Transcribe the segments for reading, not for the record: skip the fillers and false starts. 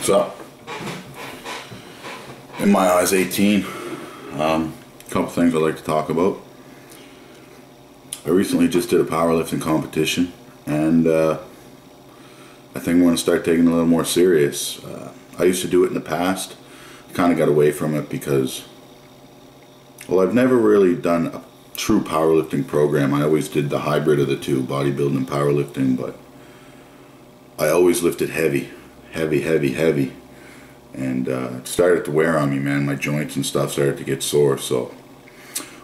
So, in my eyes, 18. A couple things I'd like to talk about. I recently just did a powerlifting competition, and I think I'm going to start taking it a little more serious. I used to do it in the past. I kind of got away from it because, well, I've never really done a true powerlifting program. I always did the hybrid of the two, bodybuilding and powerlifting, but I always lifted heavy. And it started to wear on me, man. My joints and stuff started to get sore. So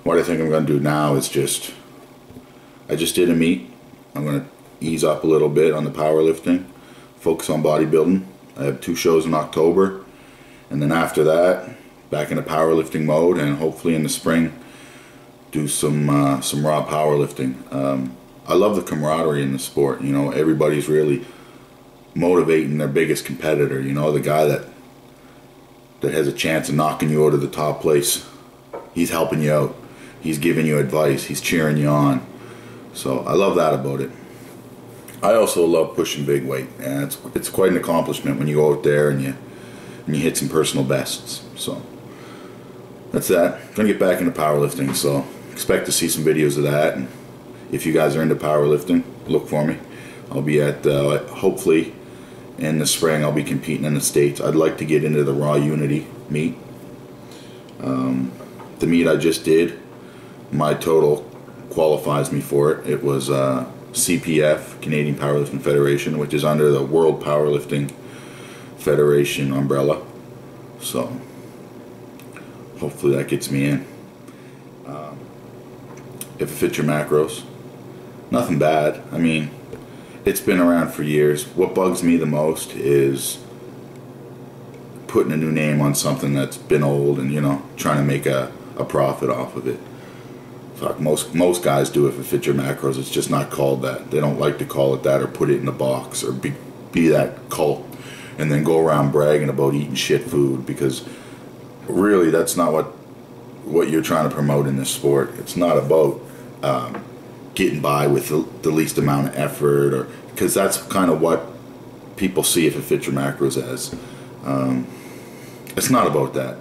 what I think I'm going to do now is I just did a meet. I'm going to ease up a little bit on the powerlifting, focus on bodybuilding. I have 2 shows in October, and then after that, back into powerlifting mode, and hopefully in the spring, do some raw powerlifting. I love the camaraderie in the sport. You know, everybody's really motivating their biggest competitor. You know, the guy that has a chance of knocking you out of the top place. He's helping you out. He's giving you advice. He's cheering you on. So I love that about it. I also love pushing big weight, and it's quite an accomplishment when you go out there and you hit some personal bests. So that's that. I'm gonna get back into powerlifting, so expect to see some videos of that. And if you guys are into powerlifting, look for me. I'll be at hopefully in the spring. I'll be competing in the States. I'd like to get into the Raw Unity meet. The meet I just did, my total qualifies me for it. It was CPF, Canadian Powerlifting Federation, which is under the World Powerlifting Federation umbrella. So hopefully that gets me in. If it fits your macros, nothing bad. I mean, it's been around for years. What bugs me the most is putting a new name on something that's been old and, you know, trying to make a profit off of it. Fuck, most guys do if it fits your macros. It's just not called that. They don't like to call it that or put it in a box or be that cult and then go around bragging about eating shit food, because really that's not what you're trying to promote in this sport. It's not about getting by with the least amount of effort, or because that's kind of what people see if it fits your macros as. It's not about that.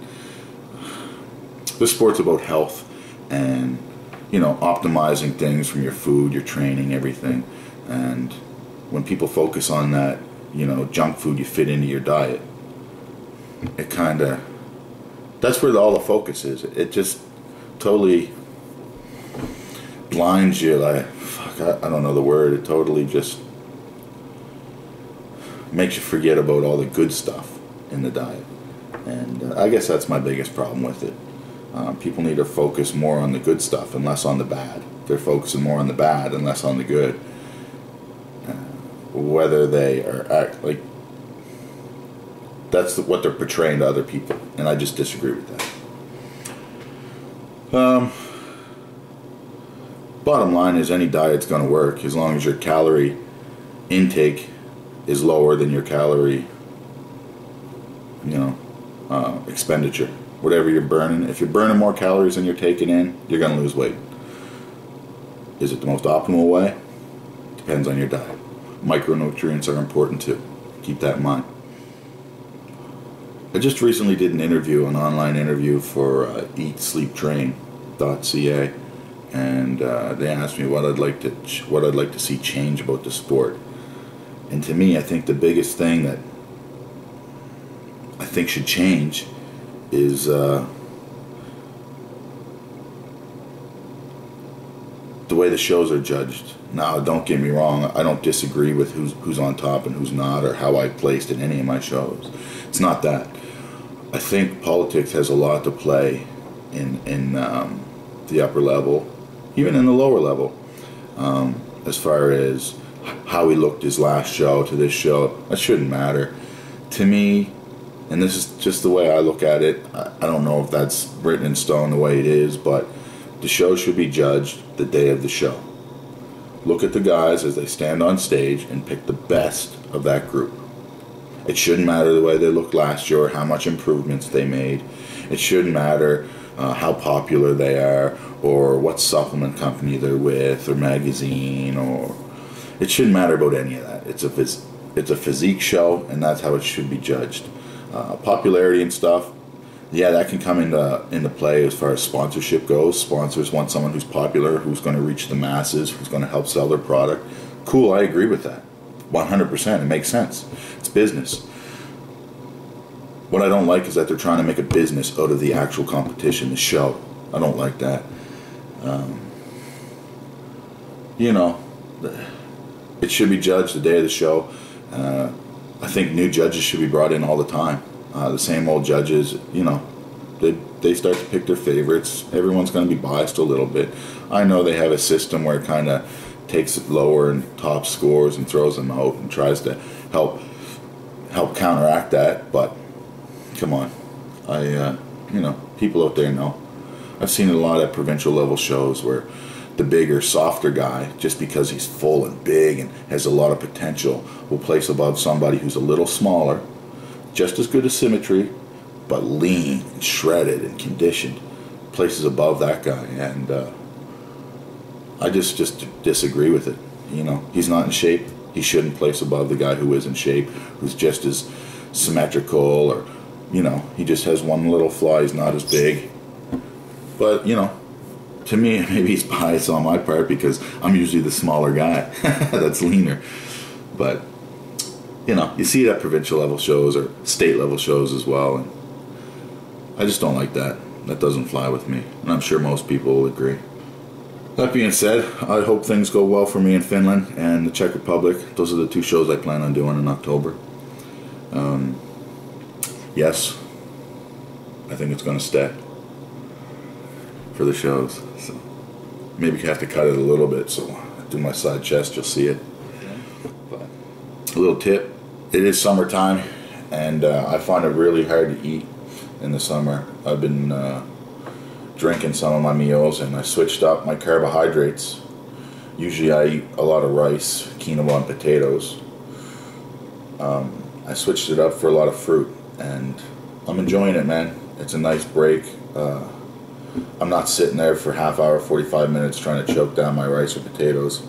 This sport's about health and, you know, optimizing things from your food, your training, everything. And when people focus on that, you know, junk food you fit into your diet, it kind of, that's where all the focus is. It just totally blinds you. Like, fuck, I don't know the word. It totally just makes you forget about all the good stuff in the diet. And I guess that's my biggest problem with it. People need to focus more on the good stuff and less on the bad. They're focusing more on the bad and less on the good. Whether they are like, that's what they're portraying to other people, and I just disagree with that. Bottom line is, any diet's going to work as long as your calorie intake is lower than your calorie, you know, expenditure. Whatever you're burning, if you're burning more calories than you're taking in, you're going to lose weight. Is it the most optimal way? Depends on your diet. Micronutrients are important too. Keep that in mind. I just recently did an online interview for eatsleeptrain.ca, and they asked me what I'd like to see change about the sport. And to me, I think the biggest thing that I think should change is the way the shows are judged. Now, don't get me wrong, I don't disagree with who's on top and who's not, or how I placed in any of my shows. It's not that. I think politics has a lot to play in the upper level, even in the lower level, as far as how he looked his last show to this show. That shouldn't matter. To me, and this is just the way I look at it, I don't know if that's written in stone the way it is, but the show should be judged the day of the show. Look at the guys as they stand on stage and pick the best of that group. It shouldn't matter the way they looked last year or how much improvements they made. It shouldn't matter how popular they are or what supplement company they're with or magazine, or it shouldn't matter about any of that. It's It's a physique show, and that's how it should be judged. Popularity and stuff, yeah, that can come into play as far as sponsorship goes. Sponsors want someone who's popular, who's going to reach the masses, who's going to help sell their product. Cool, I agree with that. 100%, it makes sense. It's business. What I don't like is that they're trying to make a business out of the actual competition, the show. I don't like that. You know, it should be judged the day of the show. I think new judges should be brought in all the time. The same old judges, you know, they start to pick their favorites. Everyone's going to be biased a little bit. I know they have a system where it kind of takes it lower and top scores and throws them out and tries to help counteract that, but come on. You know, people out there know. I've seen it a lot at provincial level shows where the bigger, softer guy, just because he's full and big and has a lot of potential, will place above somebody who's a little smaller, just as good as symmetry, but lean and shredded and conditioned, places above that guy. And I just disagree with it. You know, he's not in shape. He shouldn't place above the guy who is in shape, who's just as symmetrical, or, you know, he just has one little flaw. He's not as big. But, you know, to me, maybe he's biased on my part because I'm usually the smaller guy that's leaner. But, you know, you see it at provincial level shows or state level shows as well, and I just don't like that. That doesn't fly with me, and I'm sure most people will agree. That being said, I hope things go well for me in Finland and the Czech Republic. Those are the two shows I plan on doing in October. Yes, I think it's going to stay for the shows. So maybe you have to cut it a little bit, so I do my side chest, you'll see it. But a little tip, it is summertime, and I find it really hard to eat in the summer. I've been drinking some of my meals, and I switched up my carbohydrates. Usually I eat a lot of rice, quinoa, and potatoes. I switched it up for a lot of fruit, and I'm enjoying it, man. It's a nice break. I'm not sitting there for half hour, 45 minutes trying to choke down my rice or potatoes.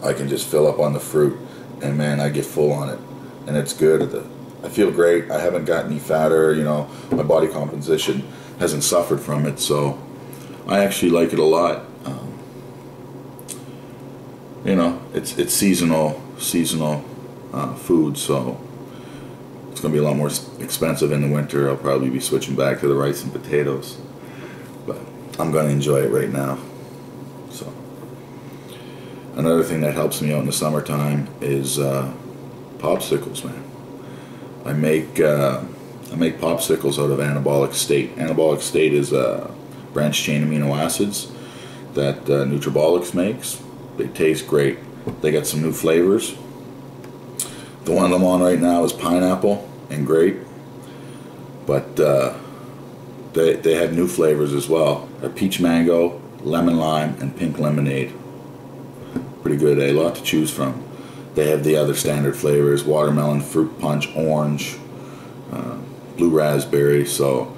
I can just fill up on the fruit, and man, I get full on it, and it's good. I feel great. I haven't gotten any fatter. You know, my body composition hasn't suffered from it, so I actually like it a lot. You know, it's seasonal food, so it's going to be a lot more expensive in the winter. I'll probably be switching back to the rice and potatoes, but I'm going to enjoy it right now. So another thing that helps me out in the summertime is popsicles, man. I make popsicles out of anabolic state. Anabolic state is branched chain amino acids that Nutribolics makes. They taste great. They got some new flavors. The one I'm on right now is pineapple and grape, but they have new flavors as well. Peach mango, lemon lime, and pink lemonade. Pretty good, a lot to choose from. They have the other standard flavors: watermelon, fruit punch, orange, blue raspberry. So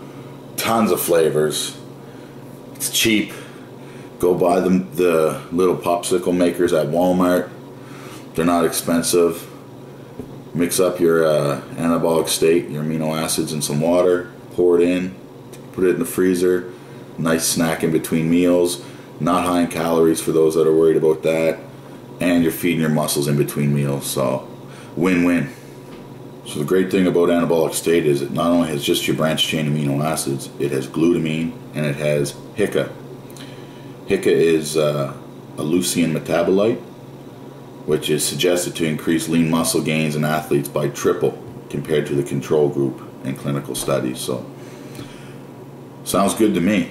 tons of flavors. It's cheap. Go buy the little popsicle makers at Walmart. They're not expensive. Mix up your anabolic state, your amino acids, in some water. Pour it in. Put it in the freezer. Nice snack in between meals. Not high in calories for those that are worried about that. And you're feeding your muscles in between meals. So win-win. So the great thing about anabolic state is it not only has just your branched chain amino acids, it has glutamine and it has HICA. HICA is a leucine metabolite, which is suggested to increase lean muscle gains in athletes by triple compared to the control group in clinical studies. So sounds good to me.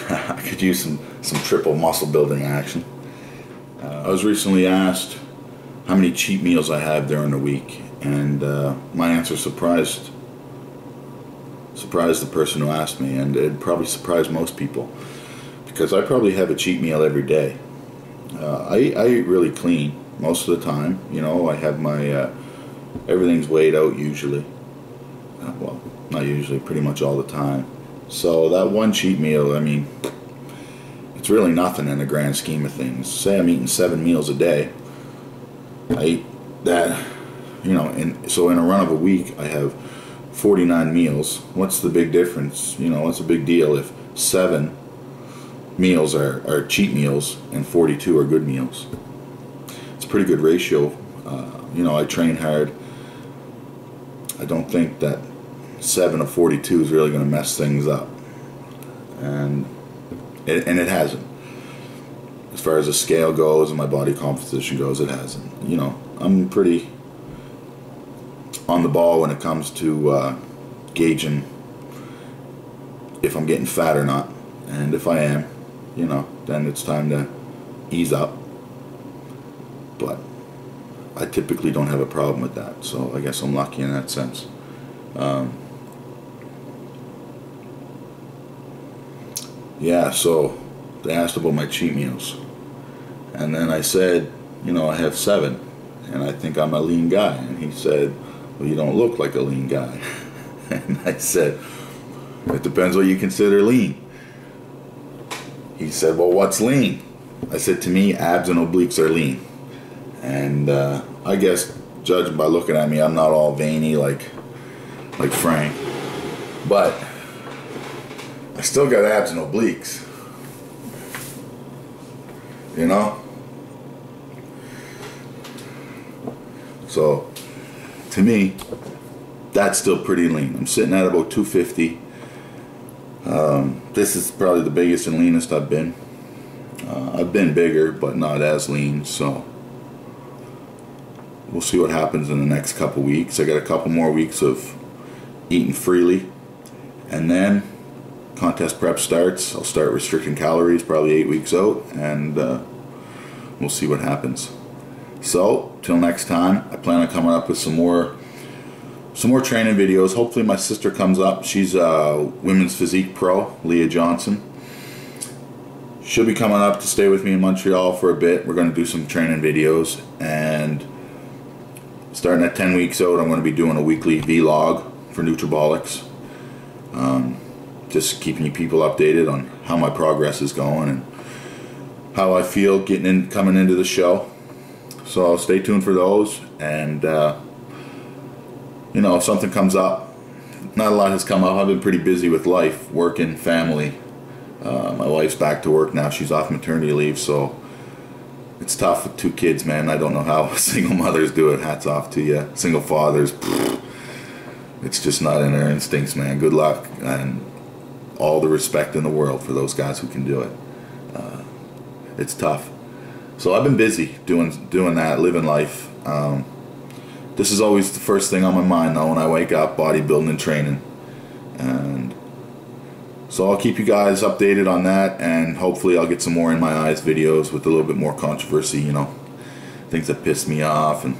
I could use some triple muscle building action. I was recently asked how many cheat meals I have during the week, and my answer surprised the person who asked me, and it probably surprised most people, because I probably have a cheat meal every day. I eat really clean most of the time. You know, I have my everything's weighed out usually. Well, not usually, pretty much all the time. So that one cheat meal, I mean, it's really nothing in the grand scheme of things. Say I'm eating 7 meals a day. I eat that you know, and so in a run of a week, I have 49 meals. What's the big difference? You know, what's a big deal if 7 meals are cheat meals and 42 are good meals? It's a pretty good ratio. You know, I train hard. I don't think that 7 of 42 is really going to mess things up, and it hasn't. As far as the scale goes and my body composition goes, it hasn't. You know, I'm pretty on the ball when it comes to gauging if I'm getting fat or not, and if I am, you know, then it's time to ease up. But I typically don't have a problem with that, so I guess I'm lucky in that sense. Yeah, so they asked about my cheat meals, and then I said, you know, I have 7, and I think I'm a lean guy. And he said, well, you don't look like a lean guy. And I said, it depends what you consider lean. He said, well, what's lean? I said, to me, abs and obliques are lean. And I guess, judging by looking at me, I'm not all veiny like Frank, but I still got abs and obliques, you know? So, to me, that's still pretty lean. I'm sitting at about 250. This is probably the biggest and leanest I've been. I've been bigger, but not as lean, so we'll see what happens in the next couple weeks. I got a couple more weeks of eating freely, and then contest prep starts. I'll start restricting calories probably 8 weeks out, and we'll see what happens. So till next time, I plan on coming up with some more training videos. Hopefully my sister comes up. She's a women's physique pro, Leah Johnson. She'll be coming up to stay with me in Montreal for a bit. We're going to do some training videos, and starting at 10 weeks out, I'm going to be doing a weekly vlog for Nutribolics. Just keeping you people updated on how my progress is going and how I feel coming into the show. So stay tuned for those, and you know, if something comes up, not a lot has come up. I've been pretty busy with life, working, family. My wife's back to work now. She's off maternity leave, so it's tough with 2 kids, man. I don't know how single mothers do it. Hats off to you. Single fathers, it's just not in their instincts, man. Good luck, and all the respect in the world for those guys who can do it. It's tough. So I've been busy doing that, living life. This is always the first thing on my mind, though, when I wake up: bodybuilding and training. And so I'll keep you guys updated on that, and hopefully I'll get some more In My Eyes videos with a little bit more controversy, you know, things that piss me off and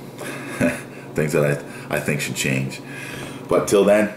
things that I think should change. But till then,